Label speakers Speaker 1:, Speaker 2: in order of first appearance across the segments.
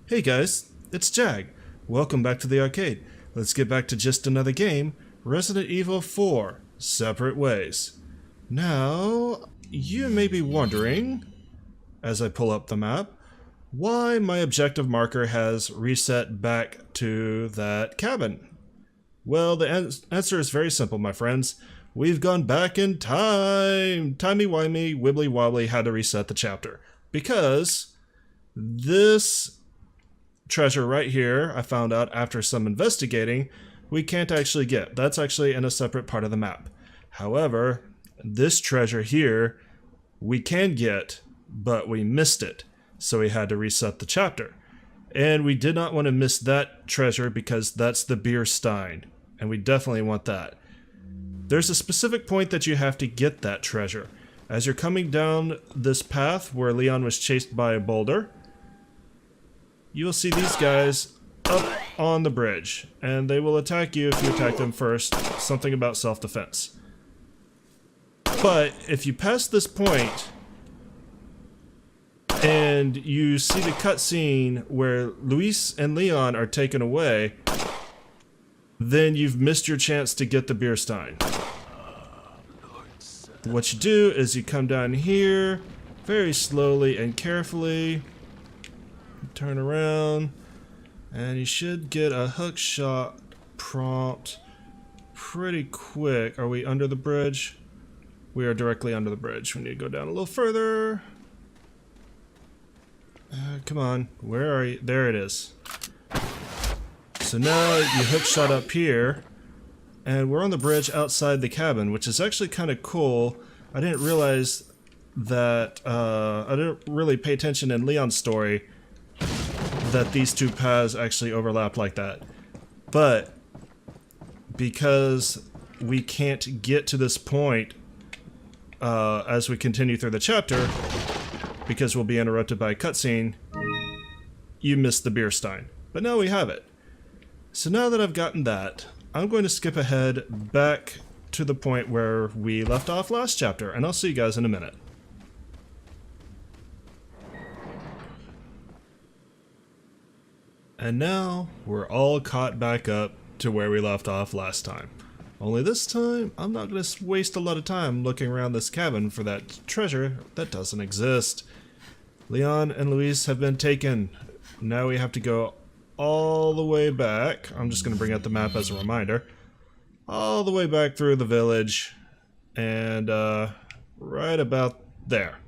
Speaker 1: Hey guys, it's Jag. Welcome back to the arcade. Let's get back to just another game, Resident Evil 4, Separate Ways. Now, you may be wondering, as I pull up the map, why my objective marker has reset back to that cabin. Well, the answer is very simple, my friends. We've gone back in time. Timey-wimey, wibbly-wobbly had to reset the chapter. Because this treasure right here, I found out after some investigating, we can't actually get. That's actually in a separate part of the map. However, this treasure here, we can get, but we missed it. So we had to reset the chapter. And we did not want to miss that treasure because that's the beer stein. And we definitely want that. There's a specific point that you have to get that treasure. As you're coming down this path where Leon was chased by a boulder, you'll see these guys up on the bridge, and they will attack you if you attack them first. Something about self-defense. But if you pass this point and you see the cutscene where Luis and Leon are taken away, then you've missed your chance to get the beer stein. What you do is you come down here very slowly and carefully, turn around, and you should get a hook shot prompt pretty quick. Are we under the bridge? We are directly under the bridge. We need to go down a little further. Come on, where are you? There it is. So now you hook shot up here, and we're on the bridge outside the cabin, which is actually kind of cool. I didn't realize that, I didn't really pay attention in Leon's story that these two paths actually overlap like that. But because we can't get to this point as we continue through the chapter, because we'll be interrupted by a cutscene, you missed the beer stein. But now we have it. So now that I've gotten that, I'm going to skip ahead back to the point where we left off last chapter, and I'll see you guys in a minute. And now, we're all caught back up to where we left off last time. Only this time, I'm not going to waste a lot of time looking around this cabin for that treasure that doesn't exist. Leon and Luis have been taken. Now we have to go all the way back. I'm just going to bring out the map as a reminder. All the way back through the village. And right about there.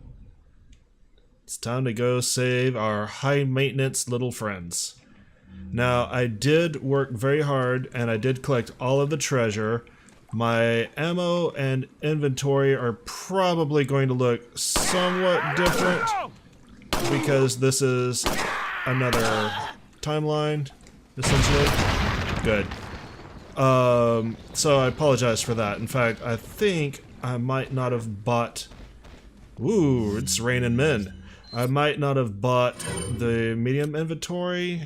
Speaker 1: It's time to go save our high maintenance little friends. Now, I did work very hard, and I did collect all of the treasure. My ammo and inventory are probably going to look somewhat different, because this is another timeline, essentially. Good. So I apologize for that. In fact, I think I might not have bought... Ooh, it's raining men. I might not have bought the medium inventory.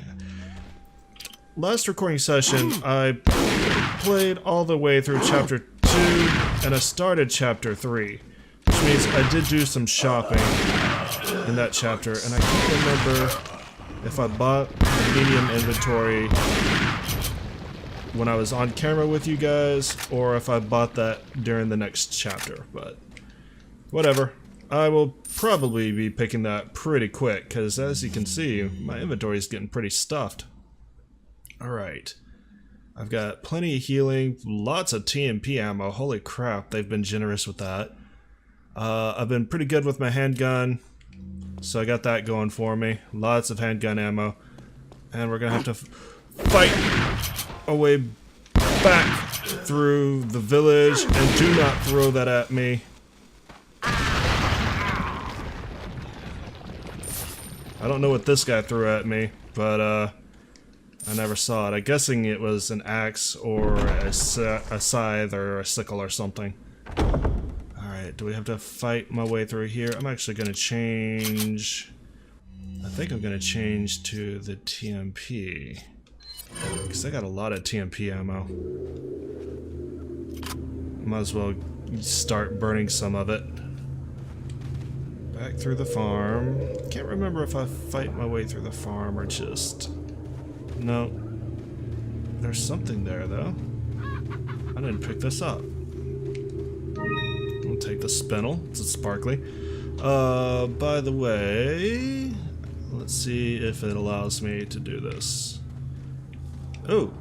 Speaker 1: Last recording session, I played all the way through Chapter 2, and I started Chapter 3. Which means I did do some shopping in that chapter, and I can't remember if I bought the medium inventory when I was on camera with you guys, or if I bought that during the next chapter, but whatever. I will probably be picking that pretty quick, because as you can see, my inventory is getting pretty stuffed. Alright, I've got plenty of healing, lots of TMP ammo, holy crap, they've been generous with that. I've been pretty good with my handgun, so I got that going for me, lots of handgun ammo, and we're gonna have to fight our way back through the village, and do not throw that at me. I don't know what this guy threw at me, but I never saw it. I'm guessing it was an axe or a scythe or a sickle or something. Alright, do we have to fight my way through here? I'm actually going to change... I think I'm going to change to the TMP. Because I got a lot of TMP ammo. Might as well start burning some of it. Back through the farm. Can't remember if I fight my way through the farm or just... No. There's something there, though. I didn't pick this up. I'll take the spinel. It's a sparkly. By the way... Let's see if it allows me to do this. Oh!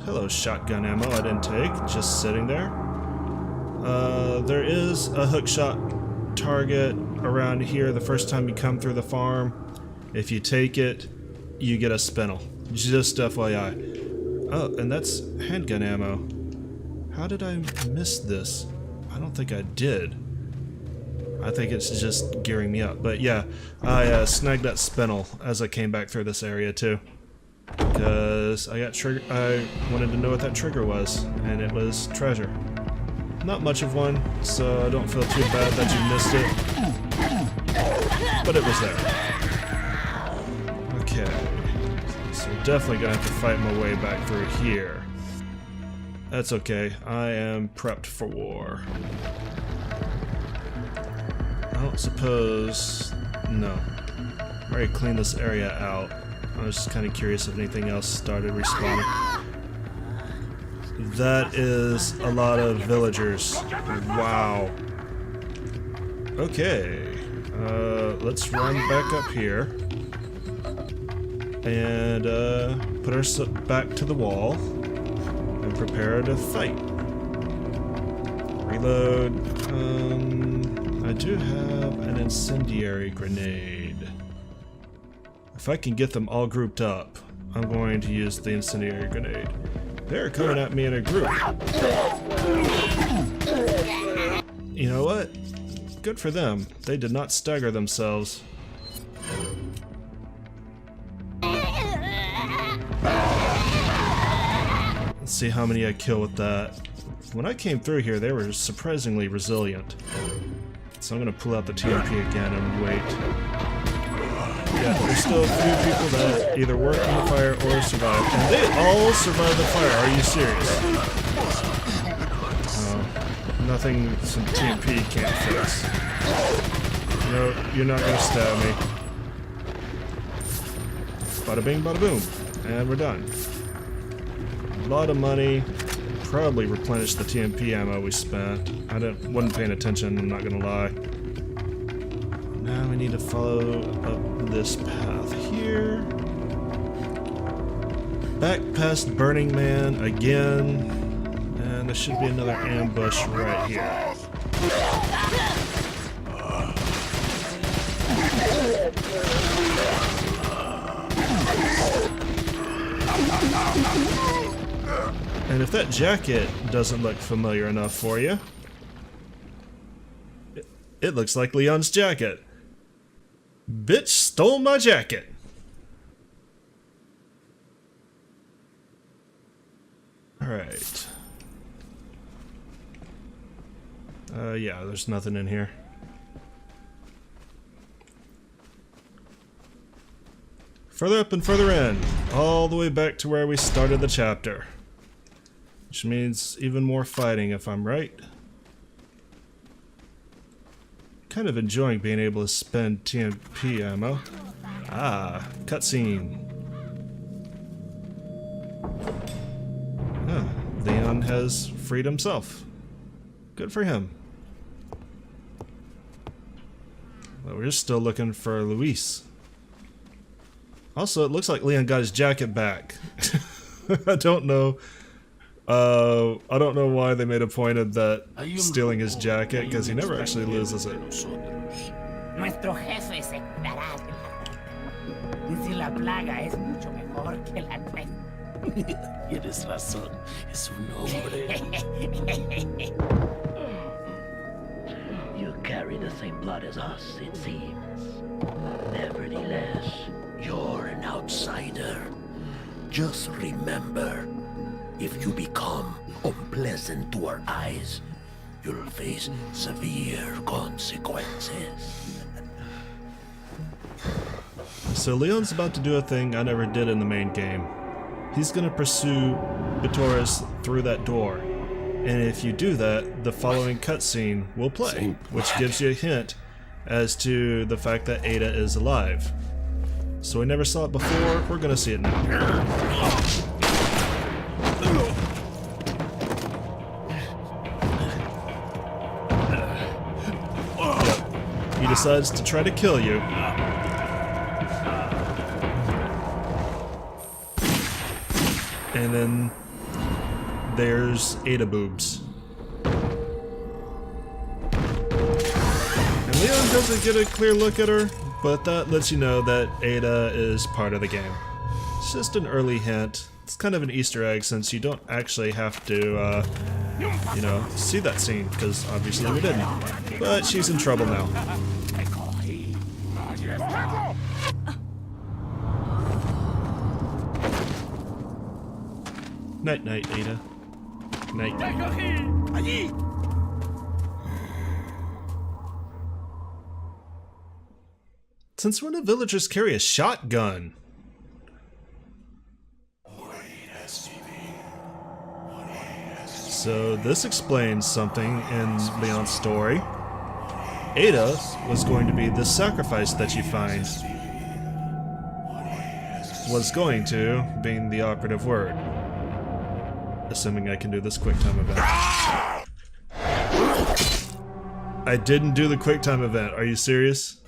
Speaker 1: Hello, shotgun ammo I didn't take. Just sitting there. There is a hookshot target around here the first time you come through the farm. If you take it, you get a spinel. Just FYI. Oh, and that's handgun ammo. How did I miss this? I don't think I did. I think it's just gearing me up. But yeah, I snagged that spinel as I came back through this area too. Because I wanted to know what that trigger was, and it was treasure. Not much of one, so I don't feel too bad that you missed it. But it was there. Okay. So definitely gonna have to fight my way back through here. That's okay. I am prepped for war. I don't suppose... No. I already cleaned this area out. I was just kind of curious if anything else started respawning. That is a lot of villagers. Wow. Okay. Let's run back up here. And put our back to the wall. And prepare to fight. Reload. I do have an incendiary grenade. If I can get them all grouped up, I'm going to use the incendiary grenade. They're coming at me in a group. You know what? Good for them. They did not stagger themselves. Let's see how many I kill with that. When I came through here, they were surprisingly resilient. So I'm gonna pull out the TMP again and wait. Yeah, there's still a few people that either work in the fire or survive. And they all survived the fire, are you serious? Nothing some TMP can't fix. No, you're not gonna stab me. Bada bing, bada boom. And we're done. A lot of money. Probably replenish the TMP ammo we spent. I wasn't paying attention, I'm not gonna lie. Now we need to follow up this path here. Back past Burning Man again. And there should be another ambush right here. And if that jacket doesn't look familiar enough for you, it looks like Leon's jacket. Bitch stole my jacket. Alright. Yeah, there's nothing in here. Further up and further in, all the way back to where we started the chapter. Which means even more fighting if I'm right. Kind of enjoying being able to spend TMP ammo. Ah, cutscene. Huh, Leon has freed himself. Good for him. But we're still looking for Luis. Also, it looks like Leon got his jacket back. I don't know why they made a point of that stealing his jacket, because he never actually loses it.
Speaker 2: Nuestro jefe se cuidará de la si la plaga es mucho mejor que la nuestra.
Speaker 3: Tienes razón, es un hombre. You carry the same blood as us, it seems. Nevertheless, you're an outsider. Just remember, if you become unpleasant to our eyes, you'll face severe consequences.
Speaker 1: So Leon's about to do a thing I never did in the main game. He's gonna pursue Bitoris through that door. And if you do that, the following cutscene will play, which gives you a hint as to the fact that Ada is alive. So we never saw it before, we're gonna see it now. He decides to try to kill you. And then there's Ada boobs. And Leon doesn't get a clear look at her, but that lets you know that Ada is part of the game. It's just an early hint. It's kind of an Easter egg since you don't actually have to, you know, see that scene, because obviously we didn't. But she's in trouble now. Night night, Ada. Night night. Since when do villagers carry a shotgun? So this explains something in Leon's story. Ada was going to be the sacrifice that you find. Was going to being the operative word. Assuming I can do this QuickTime event. I didn't do the QuickTime event. Are you serious?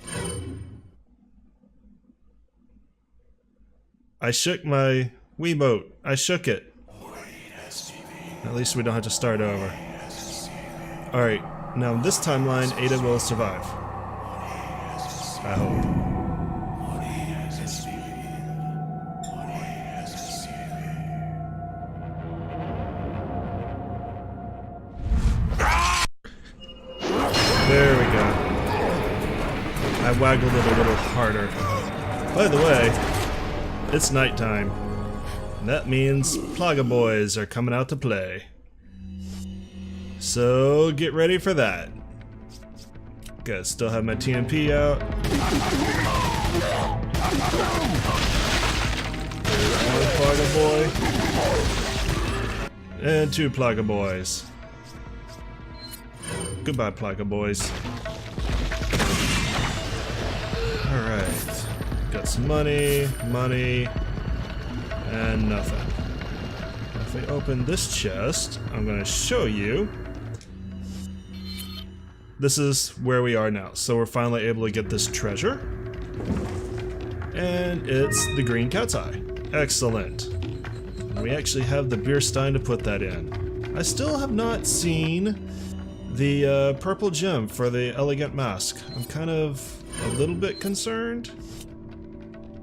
Speaker 1: I shook my Wiimote. I shook it. At least we don't have to start over. Alright, now in this timeline, Ada will survive. I hope. There we go. I waggled it a little harder. By the way, it's nighttime. And that means Plaga Boys are coming out to play. So get ready for that. Gotta still have my TMP out. There's one Plaga Boy. And two Plaga Boys. Goodbye, Plaga Boys. Alright. Got some money, and nothing. If we open this chest, I'm gonna show you. This is where we are now. So we're finally able to get this treasure. And it's the green cat's eye. Excellent. And we actually have the beer stein to put that in. I still have not seen the purple gem for the elegant mask. I'm kind of a little bit concerned.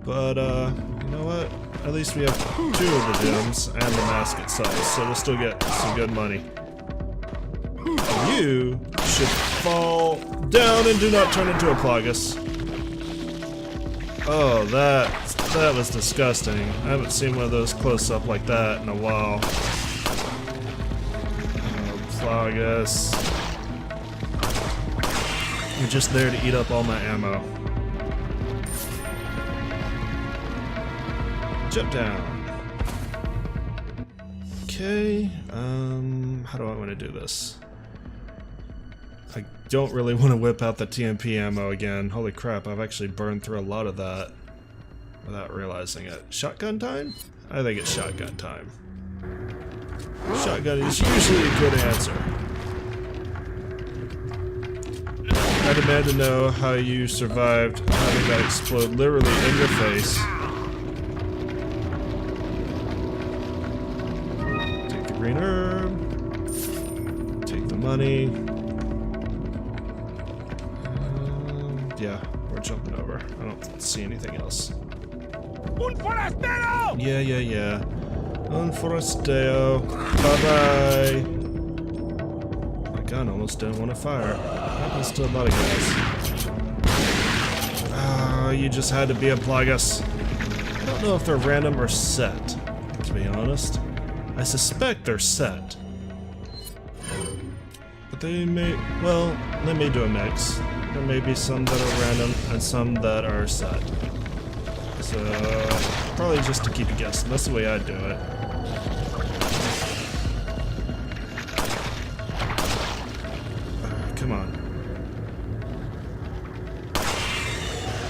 Speaker 1: But, you know what? At least we have two of the gems and the mask itself, so we'll still get some good money. You should fall down and do not turn into a Plagas. Oh, that was disgusting. I haven't seen one of those close up like that in a while. Oh, Plagas. You're just there to eat up all my ammo. Jump down. Okay, how do I want to do this? I don't really want to whip out the TMP ammo again. Holy crap, I've actually burned through a lot of that without realizing it. Shotgun time? I think it's shotgun time. Shotgun is usually a good answer. I demand to know how you survived having that explode literally in your face. Green herb. Take the money. Yeah, we're jumping over. I don't see anything else. Un forastero! Yeah. Un forastero. Bye bye. My gun almost didn't want to fire. Happens to a lot of guys. Ah, you just had to be a Plagas. I don't know if they're random or set, to be honest. I suspect they're set. But they may, well, they may do a mix. There may be some that are random and some that are set. So, probably just to keep you guessing. That's the way I'd do it. Come on.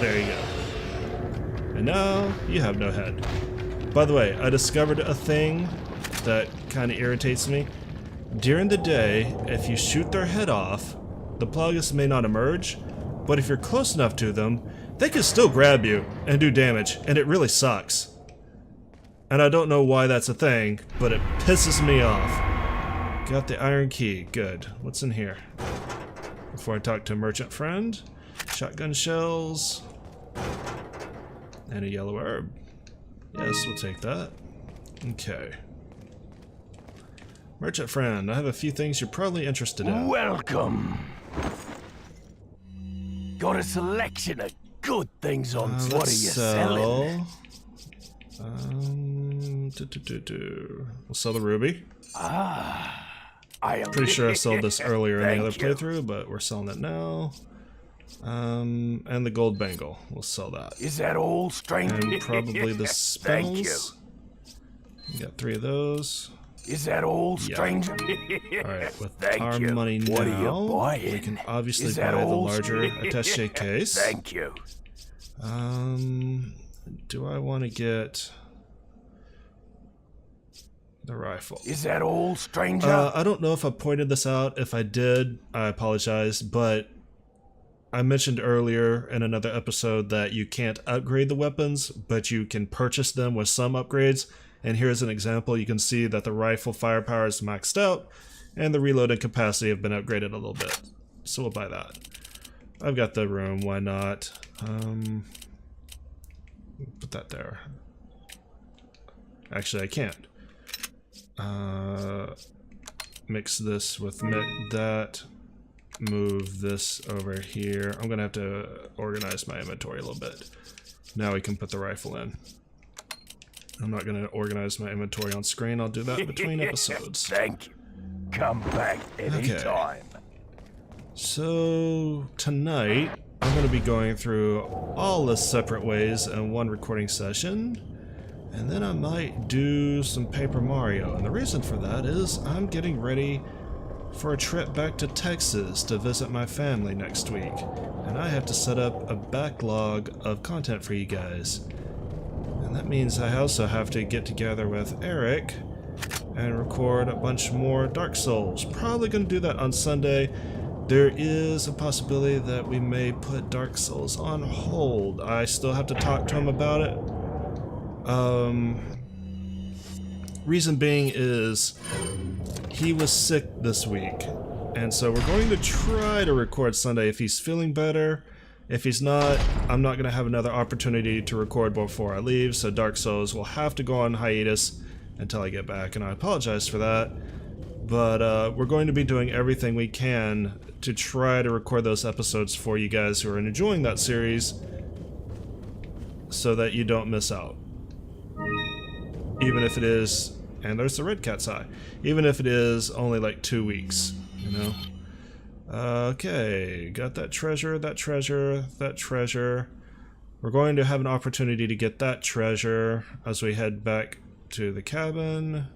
Speaker 1: There you go. And now you have no head. By the way, I discovered a thing that kind of irritates me. During the day, if you shoot their head off, the Plagas may not emerge, but if you're close enough to them, they can still grab you and do damage, and it really sucks. And I don't know why that's a thing, but it pisses me off. Got the iron key, good. What's in here? Before I talk to a merchant friend, shotgun shells, and a yellow herb. Yes, we'll take that. Okay. Merchant friend, I have a few things you're probably interested in.
Speaker 4: Welcome. Got a selection of good things on. What are you
Speaker 1: Let's
Speaker 4: selling?
Speaker 1: We'll sell the ruby.
Speaker 4: I am
Speaker 1: Pretty sure I sold this earlier in the other
Speaker 4: Thank you.
Speaker 1: playthrough, but we're selling it now. And the gold bangle. We'll sell that.
Speaker 4: Is that all, stranger?
Speaker 1: And probably the
Speaker 4: Thank you.
Speaker 1: spells. We got 3 of those.
Speaker 4: Is that all,
Speaker 1: Yeah.
Speaker 4: stranger?
Speaker 1: Alright, with
Speaker 4: Thank
Speaker 1: our
Speaker 4: you.
Speaker 1: money
Speaker 4: What are you
Speaker 1: now,
Speaker 4: buying?
Speaker 1: we can obviously
Speaker 4: Is
Speaker 1: buy
Speaker 4: that
Speaker 1: the
Speaker 4: all,
Speaker 1: larger
Speaker 4: stranger?
Speaker 1: attache case.
Speaker 4: Thank you.
Speaker 1: Do I want to get the rifle?
Speaker 4: Is that all, stranger?
Speaker 1: I don't know if I pointed this out. If I did, I apologize, but I mentioned earlier in another episode that you can't upgrade the weapons, but you can purchase them with some upgrades. And here's an example. You can see that the rifle firepower is maxed out, and the reloading capacity have been upgraded a little bit. So we'll buy that. I've got the room, why not? Put that there. Actually, I can't. Mix this with that. Move this over here. I'm gonna have to organize my inventory a little bit. Now we can put the rifle in. I'm not gonna organize my inventory on screen. I'll do that between episodes.
Speaker 4: Thank you. Come back anytime.
Speaker 1: So tonight I'm gonna be going through all the separate ways in one recording session. And then I might do some Paper Mario. And the reason for that is I'm getting ready for a trip back to Texas to visit my family next week. And I have to set up a backlog of content for you guys. And that means I also have to get together with Eric and record a bunch more Dark Souls. Probably going to do that on Sunday. There is a possibility that we may put Dark Souls on hold. I still have to talk to him about it. Reason being is he was sick this week, and so we're going to try to record Sunday if he's feeling better. If he's not, I'm not going to have another opportunity to record before I leave, so Dark Souls will have to go on hiatus until I get back, and I apologize for that. But we're going to be doing everything we can to try to record those episodes for you guys who are enjoying that series so that you don't miss out. Even if it is, and there's the red cat's eye, even if it is only like 2 weeks, you know? Okay, got that treasure, that treasure, that treasure. We're going to have an opportunity to get that treasure as we head back to the cabin.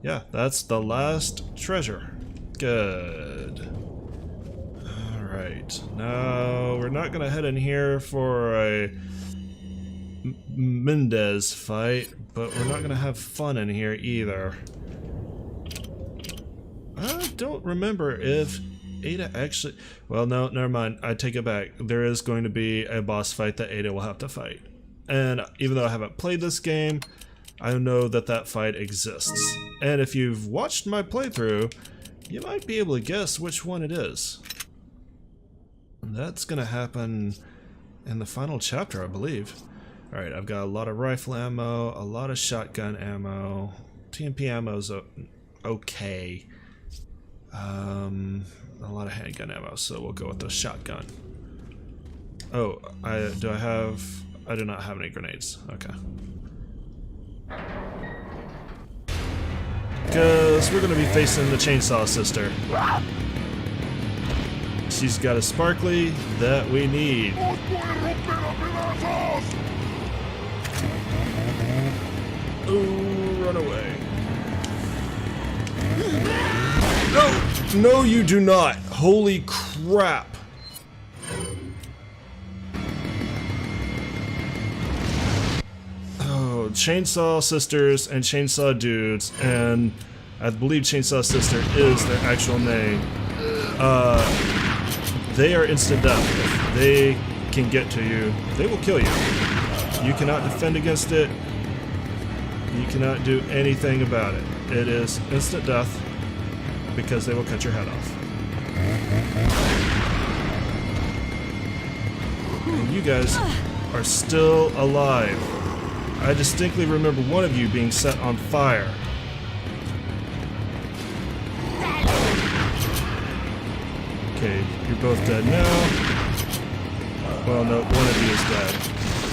Speaker 1: Yeah, that's the last treasure. Good. Alright, now we're not gonna head in here for a Mendez fight, but we're not gonna have fun in here either. I don't remember if Ada actually... Well, no, never mind. I take it back. There is going to be a boss fight that Ada will have to fight. And even though I haven't played this game, I know that that fight exists. And if you've watched my playthrough, you might be able to guess which one it is. And that's gonna happen in the final chapter, I believe. Alright, I've got a lot of rifle ammo, a lot of shotgun ammo. TMP ammo's okay. A lot of handgun ammo, so we'll go with the shotgun. Oh, I do not have any grenades. Okay. Because we're going to be facing the Chainsaw Sister. She's got a sparkly that we need. Oh, run away. No! No, you do not. Holy crap. Chainsaw Sisters and Chainsaw Dudes, and I believe Chainsaw Sister is their actual name. They are instant death. If they can get to you, they will kill you. You cannot defend against it. You cannot do anything about it. It is instant death because they will cut your head off. And you guys are still alive. I distinctly remember one of you being set on fire. Okay, you're both dead now. Well, no, one of you is dead.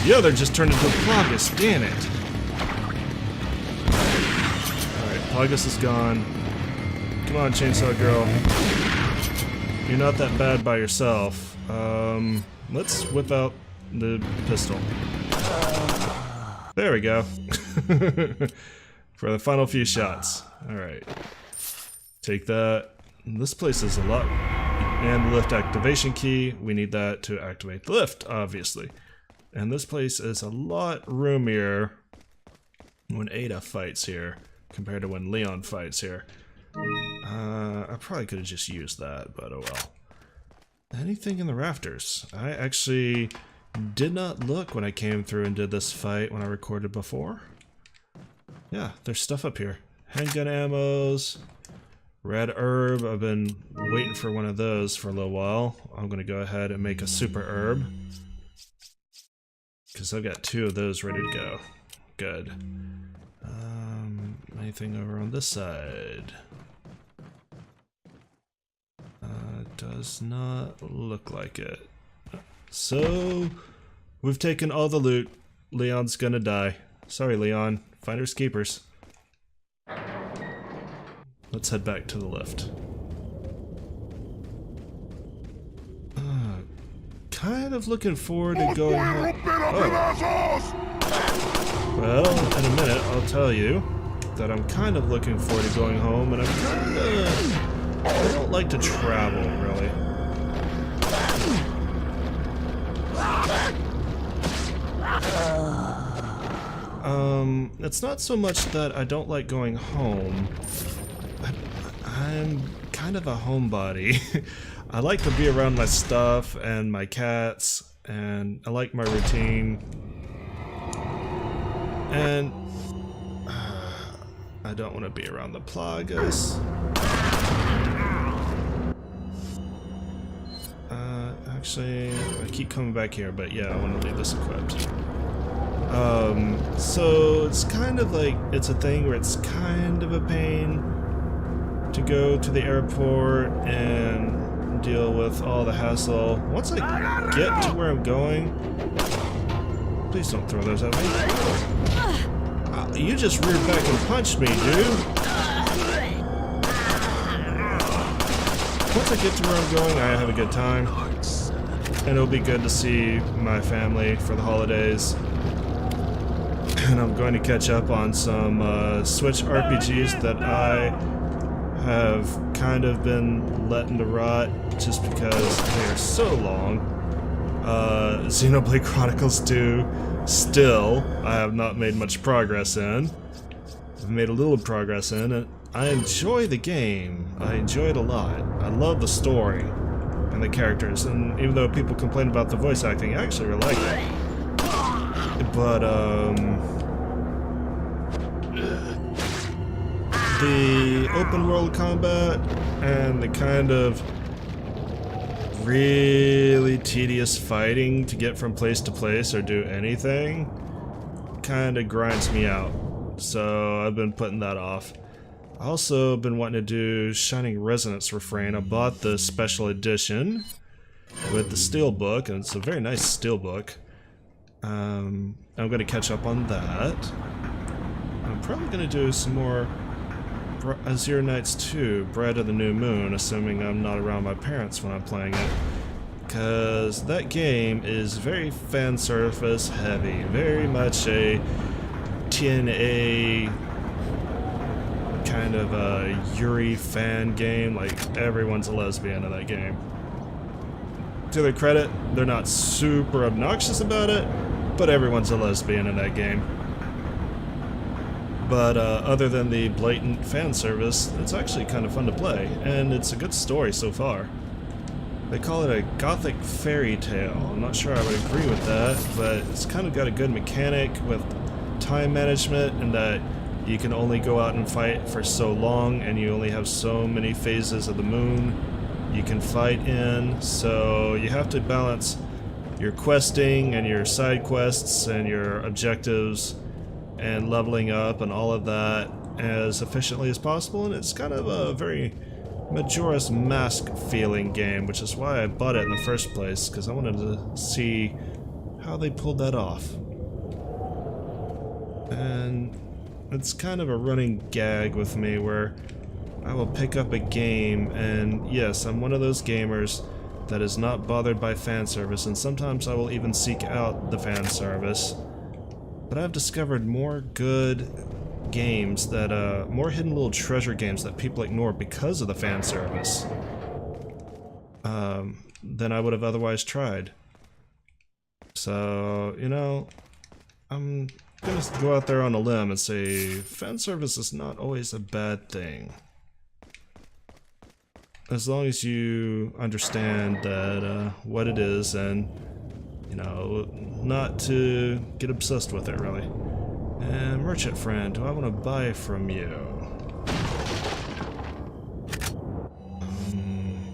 Speaker 1: The other just turned into a Plagas, damn it. Alright, Plagas is gone. Come on, Chainsaw Girl. You're not that bad by yourself. Let's whip out the pistol. There we go. For the final few shots. Alright. Take that. This place is a lot. And the lift activation key. We need that to activate the lift, obviously. And this place is a lot roomier when Ada fights here compared to when Leon fights here. I probably could have just used that, but oh well. Anything in the rafters? I actually did not look when I came through and did this fight when I recorded before. Yeah, there's stuff up here. Handgun ammos, red herb. I've been waiting for one of those for a little while. I'm gonna go ahead and make a super herb, because I've got 2 of those ready to go. Good. Anything over on this side? Does not look like it. So, we've taken all the loot. Leon's gonna die. Sorry, Leon. Finders keepers. Let's head back to the lift. Kind of looking forward to going home. Oh. Well, in a minute, I'll tell you that I'm kind of looking forward to going home, and I don't like to travel, really. It's not so much that I don't like going home. I'm kind of a homebody. I like to be around my stuff and my cats, and I like my routine. And I don't want to be around the Plagas. Actually, I keep coming back here, but yeah, I want to leave this equipped. So it's kind of like, it's a thing where it's kind of a pain to go to the airport and deal with all the hassle. Once I get to where I'm going, please don't throw those at me. You just reared back and punched me, dude. Once I get to where I'm going, I have a good time. And it'll be good to see my family for the holidays. And I'm going to catch up on some Switch RPGs that I have kind of been letting to rot just because they are so long. Xenoblade Chronicles 2, still, I have not made much progress in. I've made a little progress in it. I enjoy the game. I enjoy it a lot. I love the story and the characters, and even though people complain about the voice acting, I actually really like it. But, the open world combat and the kind of really tedious fighting to get from place to place or do anything kind of grinds me out. So I've been putting that off. I also been wanting to do Shining Resonance Refrain. I bought the special edition with the steelbook, and it's a very nice steelbook. I'm going to catch up on that. I'm probably going to do some more Azure Knights 2, Bride of the New Moon, assuming I'm not around my parents when I'm playing it. Because that game is very fan service heavy, very much a TNA kind of a Yuri fan game. Like, everyone's a lesbian in that game. To their credit, they're not super obnoxious about it, but everyone's a lesbian in that game. But other than the blatant fan service, it's actually kind of fun to play, and it's a good story so far. They call it a gothic fairy tale. I'm not sure I would agree with that, but it's kind of got a good mechanic with time management, and that you can only go out and fight for so long, and you only have so many phases of the moon you can fight in, so you have to balance your questing and your side quests and your objectives and leveling up and all of that as efficiently as possible, and it's kind of a very Majora's Mask feeling game, which is why I bought it in the first place, because I wanted to see how they pulled that off. And it's kind of a running gag with me where I will pick up a game, and yes, I'm one of those gamers that is not bothered by fan service, and sometimes I will even seek out the fan service. But I've discovered more good games that, more hidden little treasure games that people ignore because of the fan service, than I would have otherwise tried. So, you know, I'm gonna go out there on a limb and say fan service is not always a bad thing. As long as you understand that, what it is, and, you know, not to get obsessed with it, really. And merchant friend, do I want to buy from you?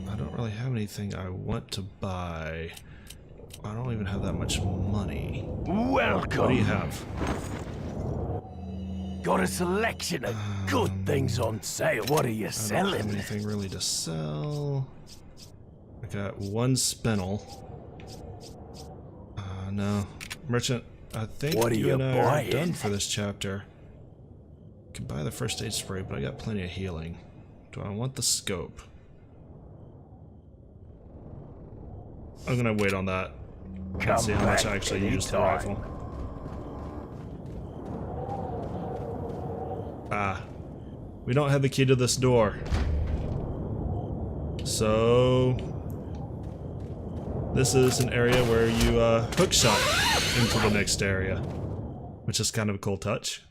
Speaker 1: I don't really have anything I want to buy. I don't even have that much money.
Speaker 4: Welcome.
Speaker 1: What do you have?
Speaker 4: Got a selection of good things on sale. What are you
Speaker 1: I don't
Speaker 4: selling?
Speaker 1: have anything really to sell. I got one spinel. No. Merchant, I think
Speaker 4: What are
Speaker 1: you
Speaker 4: you
Speaker 1: and I are
Speaker 4: buying?
Speaker 1: done for this chapter. Could buy the first aid spray, but I got plenty of healing. Do I want the scope? I'm gonna wait on that.
Speaker 4: Come
Speaker 1: See how much
Speaker 4: back
Speaker 1: I actually use the
Speaker 4: anytime.
Speaker 1: rifle. Ah. We don't have the key to this door. So this is an area where you hookshot into the next area, which is kind of a cool touch.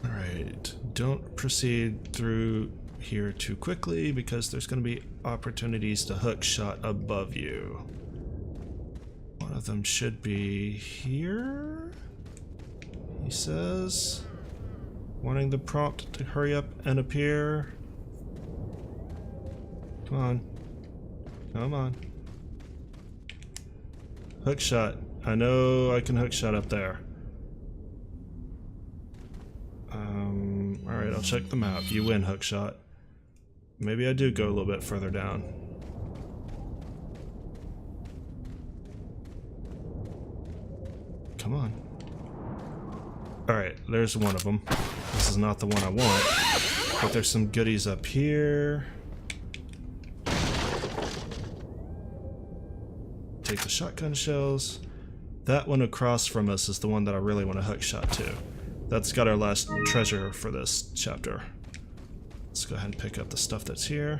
Speaker 1: Alright, don't proceed through here too quickly because there's going to be opportunities to hookshot above you. One of them should be here, he says, wanting the prompt to hurry up and appear. Come on. Come on. Hookshot. I know I can hookshot up there. Alright, I'll check the map. You win, hookshot. Maybe I do go a little bit further down. Come on. Alright, there's one of them. This is not the one I want. But there's some goodies up here. Take the shotgun shells. That one across from us is the one that I really want to hookshot to. That's got our last treasure for this chapter. Let's go ahead and pick up the stuff that's here.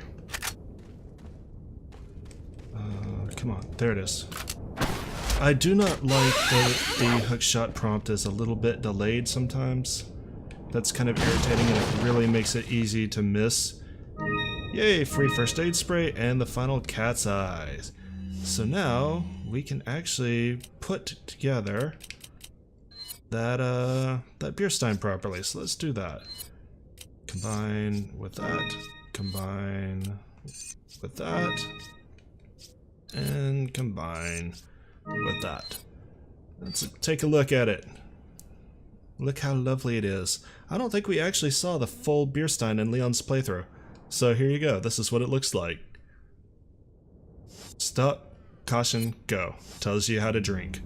Speaker 1: Come on, there it is. I do not like that the hookshot prompt is a little bit delayed sometimes. That's kind of irritating, and it really makes it easy to miss. Yay, free first aid spray and the final cat's eyes. So now we can actually put together that beer stein properly. So let's do that. Combine with that. Combine with that. And combine with that. Let's take a look at it. Look how lovely it is. I don't think we actually saw the full beer stein in Leon's playthrough. So here you go. This is what it looks like. Stop. Caution, go. Tells you how to drink.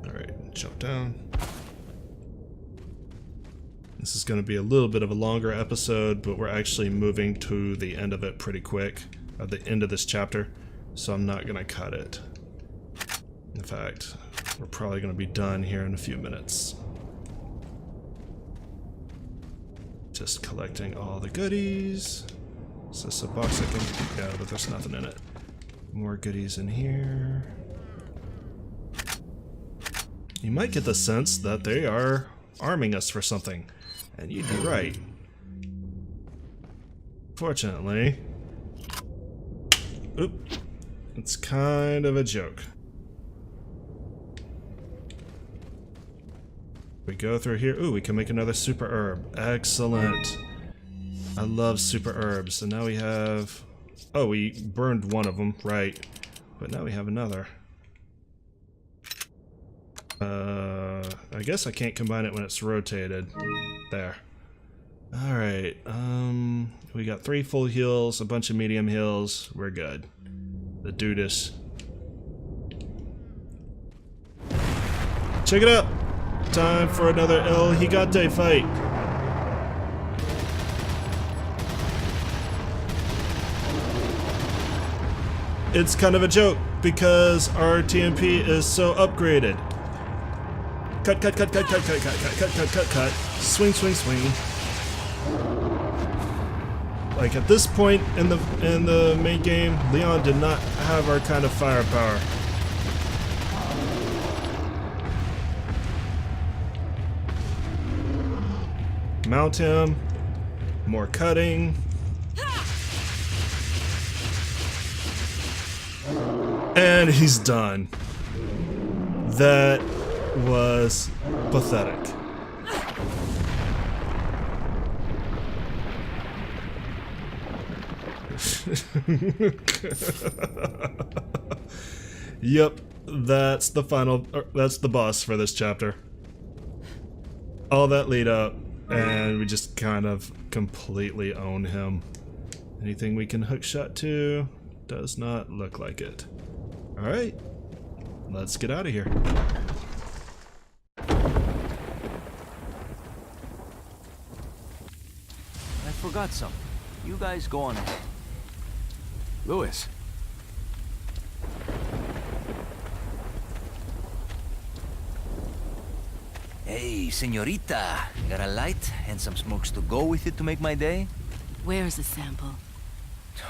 Speaker 1: Alright, jump down. This is going to be a little bit of a longer episode, but we're actually moving to the end of it pretty quick. At the end of this chapter. So I'm not going to cut it. In fact, we're probably going to be done here in a few minutes. Just collecting all the goodies. Is this a box I can... Yeah, but there's nothing in it. More goodies in here. you might get the sense that they are arming us for something. And you'd be right. Fortunately, it's kind of a joke. We go through here. Ooh, we can make another super herb. Excellent. I love super herbs. And now we have... Oh, we burned one of them, right. But now we have another. I guess I can't combine it when it's rotated. There. Alright, we got 3 full heals, a bunch of medium heals. We're good. The Dudas. Check it out! Time for another El Gigante fight. It's kind of a joke because our TMP is so upgraded. Cut, cut, cut, cut, cut, cut, cut, cut, cut, cut, cut, cut. Swing, swing, swing. Like at this point in the main game, Leon did not have our kind of firepower. Mount him. More cutting. And he's done. That was pathetic. Yep, that's the final, that's the boss for this chapter. All that lead up, and we just kind of completely own him. Anything we can hookshot to? Does not look like it. Alright, let's get out of here.
Speaker 5: I forgot something. You guys go on ahead.
Speaker 4: Louis.
Speaker 5: Hey, señorita. Got a light and some smokes to go with it to make my day?
Speaker 6: Where's the sample?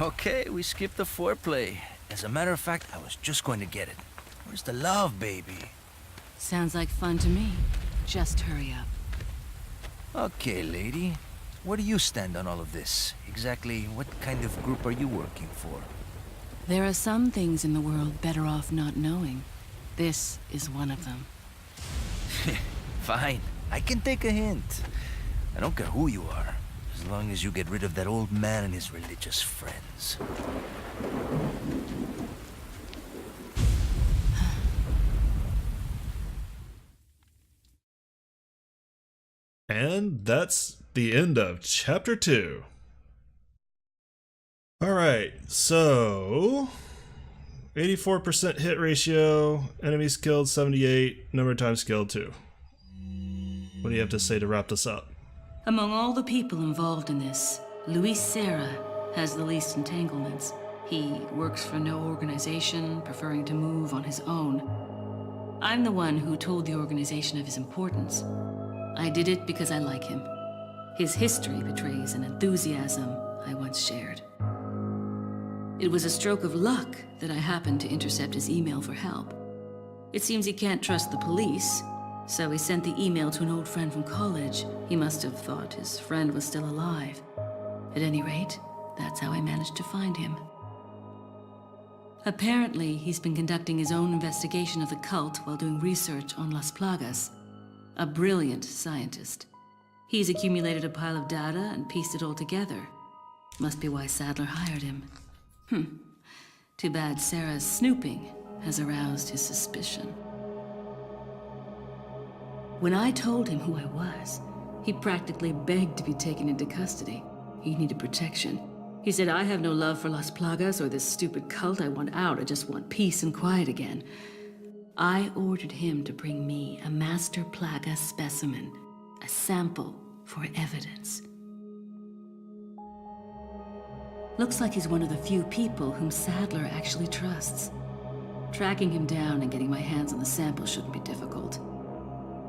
Speaker 5: Okay, we skipped the foreplay. As a matter of fact, I was just going to get it. Where's the love, baby?
Speaker 6: Sounds like fun to me. Just hurry up.
Speaker 5: Okay, lady. Where do you stand on all of this? Exactly what kind of group are you working for?
Speaker 6: There are some things in the world better off not knowing. This is one of them.
Speaker 5: Fine. I can take a hint. I don't care who you are, as long as you get rid of that old man and his religious friends.
Speaker 1: And that's the end of Chapter 2. Alright, so... 84% hit ratio, enemies killed 78, number of times killed 2. What do you have to say to wrap this up?
Speaker 6: Among all the people involved in this, Luis Serra has the least entanglements. He works for no organization, preferring to move on his own. I'm the one who told the organization of his importance. I did it because I like him. His history betrays an enthusiasm I once shared. It was a stroke of luck that I happened to intercept his email for help. It seems he can't trust the police, so he sent the email to an old friend from college. He must have thought his friend was still alive. At any rate, that's how I managed to find him. Apparently, he's been conducting his own investigation of the cult while doing research on Las Plagas. A brilliant scientist. He's accumulated a pile of data and pieced it all together. Must be why Sadler hired him. Too bad Sarah's snooping has aroused his suspicion. When I told him who I was, he practically begged to be taken into custody. He needed protection. He said, I have no love for Las Plagas or this stupid cult. I want out. I just want peace and quiet again. I ordered him to bring me a Master Plaga specimen, a sample for evidence. Looks like he's one of the few people whom Sadler actually trusts. Tracking him down and getting my hands on the sample shouldn't be difficult.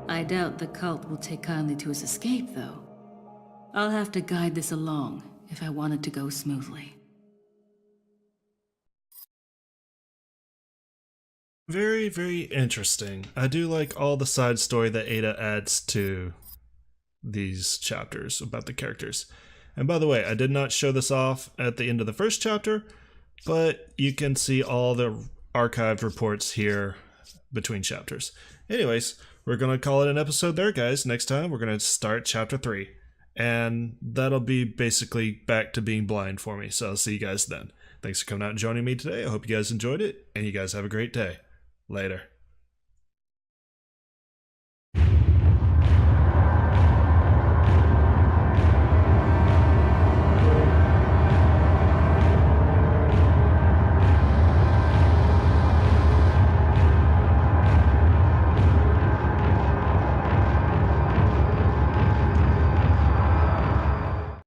Speaker 6: I doubt the cult will take kindly to his escape, though. I'll have to guide this along if I want it to go smoothly.
Speaker 1: Very, very interesting. I do like all the side story that Ada adds to these chapters about the characters. And by the way, I did not show this off at the end of the first chapter, but you can see all the archived reports here between chapters. Anyways, we're going to call it an episode there, guys. Next time, we're going to start chapter 3. And that'll be basically back to being blind for me. So I'll see you guys then. Thanks for coming out and joining me today. I hope you guys enjoyed it, and you guys have a great day. Later.